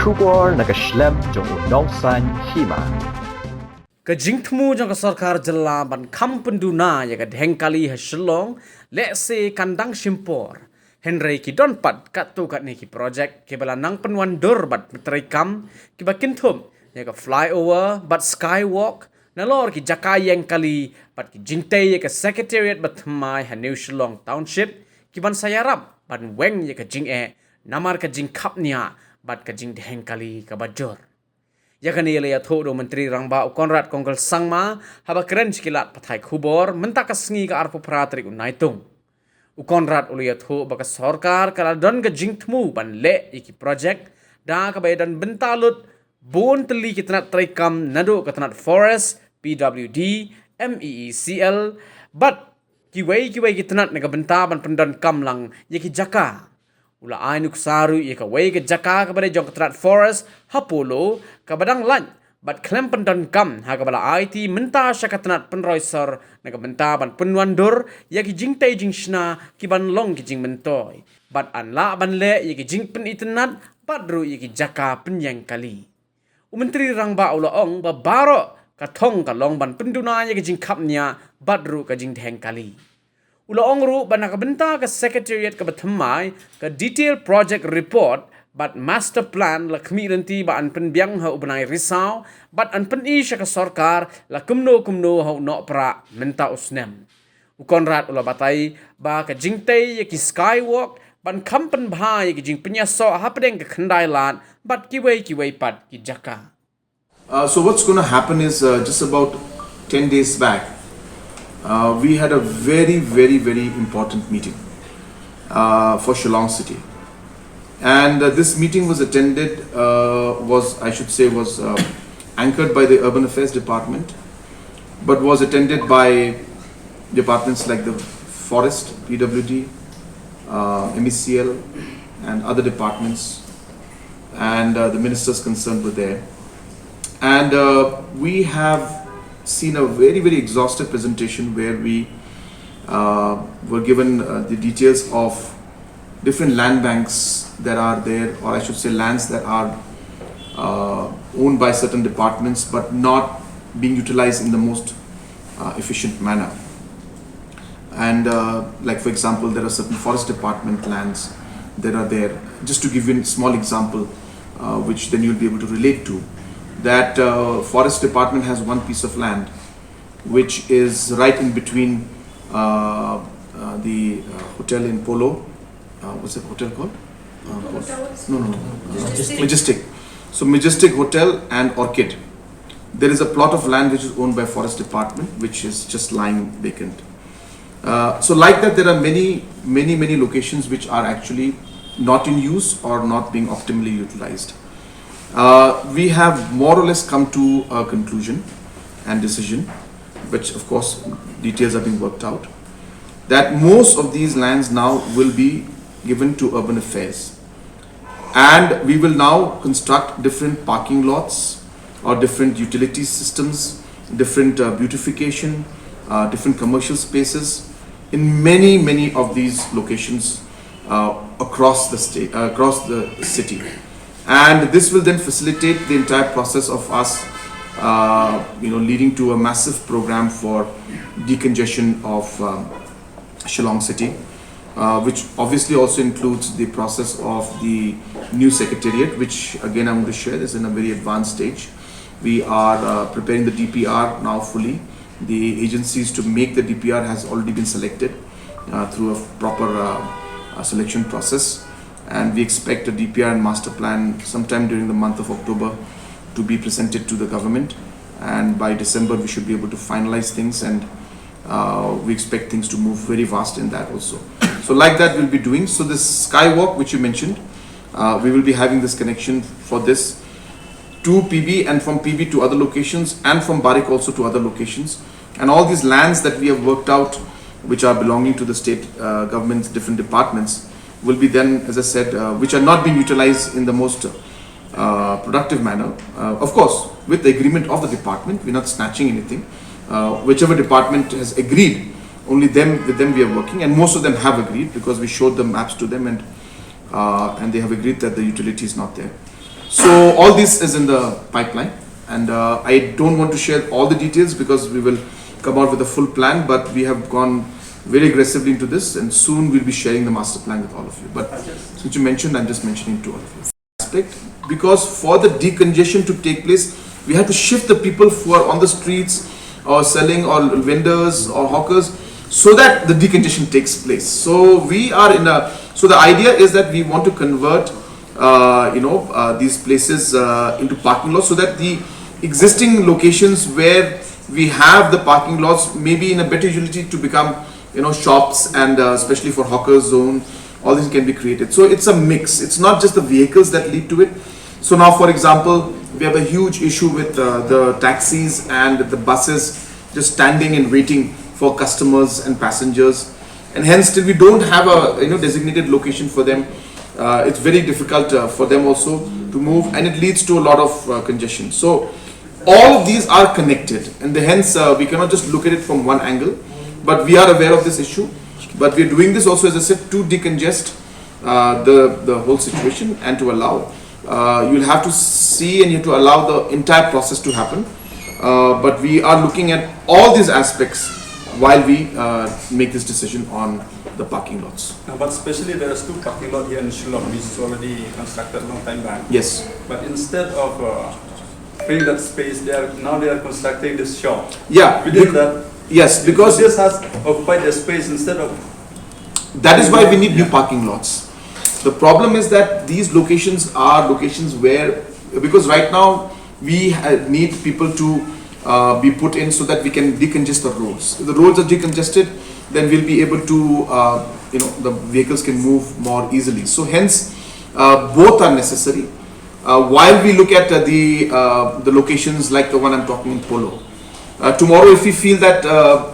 Kubor nakaslem jong nausan hima. Kajingtmu jang ka sarkar jalla ban kam penduna ya ka dhengkali ha Shillong le se kandang shimpor Henry ki don pat katu kat ni ki project ke bala nang penwan dur bat metrai kam ki bakin thum ya ka flyover bat skywalk nalor ki jakai yang kali bat ki jingtai ya ka secretariat bat mai ha New Shillong township ki ban sayarap ban weng ya ka jing namar ka jing kap nia bat ka jing dhengkali ka bajor yakani ya thodo menteri rangba Konrad Kongkel Sangma haba keren skilat pathai khubor mentaka sngi ka arpo pratrik unaitung Konrad ulia tho baka sarkar kala don ga jingthmu ban le iki project da ka bayan bentalut bon teli kitnat traikam nado katnat forest PWD MEECL but kiwai kitnat naga benta ban pendan kamlang yaki jaka ula ainuk saru ye ka wei ke jaka ka bade jong katrat forest hapolo ka badang lan bat klem pendan kam ha ka bala IT menta syakatnat penroiser na ka benta ban penwandur ya ki jingtai jingshna ki ban long ki jing mentoy bat an la ban le ye ki jing pen itnat badru ye ki jaka penyang kali menteri rangba ula ong ba baro ka thong ka long ban penduna ye ki jing kapnya badru ka jing dheng kali Ula ongru ban nakabenta ka secretariat ka bathamai ka detailed project report but master plan la kmirenti ba an penbiang ha ubanai risau but an peni sya ka sarkar la kumno ha no pra menta usnem Konrad ula batai ba ka jingtai ya ki skywalk ban kampen bha ya ki jing penyaso ha pedeng ka khandai lan but kiwei pat ki jaka So what's going to happen is just about 10 days back we had a very important meeting for Shillong City, and this meeting was attended was anchored by the Urban Affairs Department, but was attended by departments like the Forest, PWD, MECL, and other departments, and the ministers concerned were there, and we have seen a very exhaustive presentation where we were given the details of different land banks that are there, or I should say lands that are owned by certain departments but not being utilized in the most efficient manner. And like for example, there are certain forest department lands that are there. Just to give you a small example which then you'll be able to relate to, that forest department has one piece of land which is right in between the hotel in Polo. What's the hotel called? Majestic. So Majestic Hotel and Orchid. There is a plot of land which is owned by forest department which is just lying vacant. So like that, there are many locations which are actually not in use or not being optimally utilized. We have more or less come to a conclusion and decision, which of course details are being worked out, that most of these lands now will be given to Urban Affairs, and we will now construct different parking lots or different utility systems, different beautification, different commercial spaces in many of these locations across the state, across the city. And this will then facilitate the entire process of us, leading to a massive program for decongestion of Shillong City, which obviously also includes the process of the new secretariat, which again I'm going to share is in a very advanced stage. We are preparing the DPR now fully. The agencies to make the DPR has already been selected through a proper selection process. And we expect a DPR and master plan sometime during the month of October to be presented to the government, and by December we should be able to finalize things, and we expect things to move very fast in that also. So like that we'll be doing. So this skywalk which you mentioned, we will be having this connection for this to PB and from PB to other locations, and from Barik also to other locations, and all these lands that we have worked out which are belonging to the state government's different departments will be then, as I said, which are not being utilized in the most productive manner. Of course, with the agreement of the department, we're not snatching anything. Whichever department has agreed, only with them we are working, and most of them have agreed because we showed the maps to them, and they have agreed that the utility is not there. So all this is in the pipeline, and I don't want to share all the details because we will come out with a full plan, but we have gone very aggressively into this, and soon we'll be sharing the master plan with all of you. But since you mentioned, I'm just mentioning to all of you. Aspect, because for the decongestion to take place, we have to shift the people who are on the streets or selling, or vendors or hawkers, so that the decongestion takes place. So we are in a, so the idea is that we want to convert these places into parking lots, so that the existing locations where we have the parking lots may be in a better utility to become shops, and especially for hawkers zone, all this can be created. So it's a mix. It's not just the vehicles that lead to it. So now, for example, we have a huge issue with the taxis and the buses just standing and waiting for customers and passengers, and hence till we don't have a designated location for them, it's very difficult for them also to move, and it leads to a lot of congestion. So all of these are connected, and hence we cannot just look at it from one angle, but we are aware of this issue. But we are doing this also, as I said, to decongest the whole situation, and to allow, you'll have to see and you have to allow the entire process to happen. But we are looking at all these aspects while we make this decision on the parking lots. But especially there is 2 parking lots here in Shillong, which is already constructed a long time back. Yes. But instead of freeing that space, they are constructing this shop. Yeah. Within that. Yes, because this has occupied the space instead of. That is why we need new parking lots. The problem is that these locations are locations where, because right now we need people to be put in so that we can decongest the roads. If the roads are decongested, then we'll be able to, the vehicles can move more easily. So hence, both are necessary. While we look at the locations like the one I'm talking in Polo. Tomorrow, if we feel that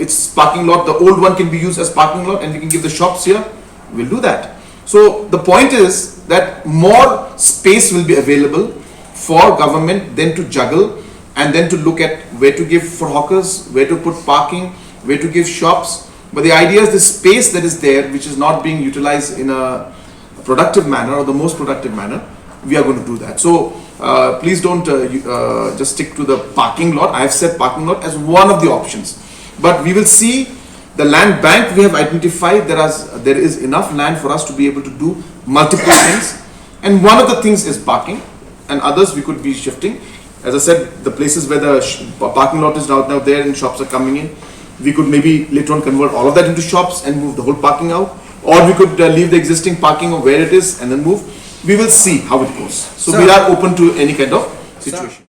it's parking lot, the old one can be used as parking lot, and we can give the shops here, we'll do that. So the point is that more space will be available for government then to juggle, and then to look at where to give for hawkers, where to put parking, where to give shops. But the idea is the space that is there, which is not being utilized in a productive manner, or the most productive manner, we are going to do that. So please don't just stick to the parking lot. I have said parking lot as one of the options, but we will see the land bank we have identified. There is enough land for us to be able to do multiple things, and one of the things is parking, and others we could be shifting. As I said, the places where the parking lot is now there and shops are coming in, we could maybe later on convert all of that into shops and move the whole parking out, or we could leave the existing parking where it is and then move. We will see how it goes. So we are open to any kind of situation.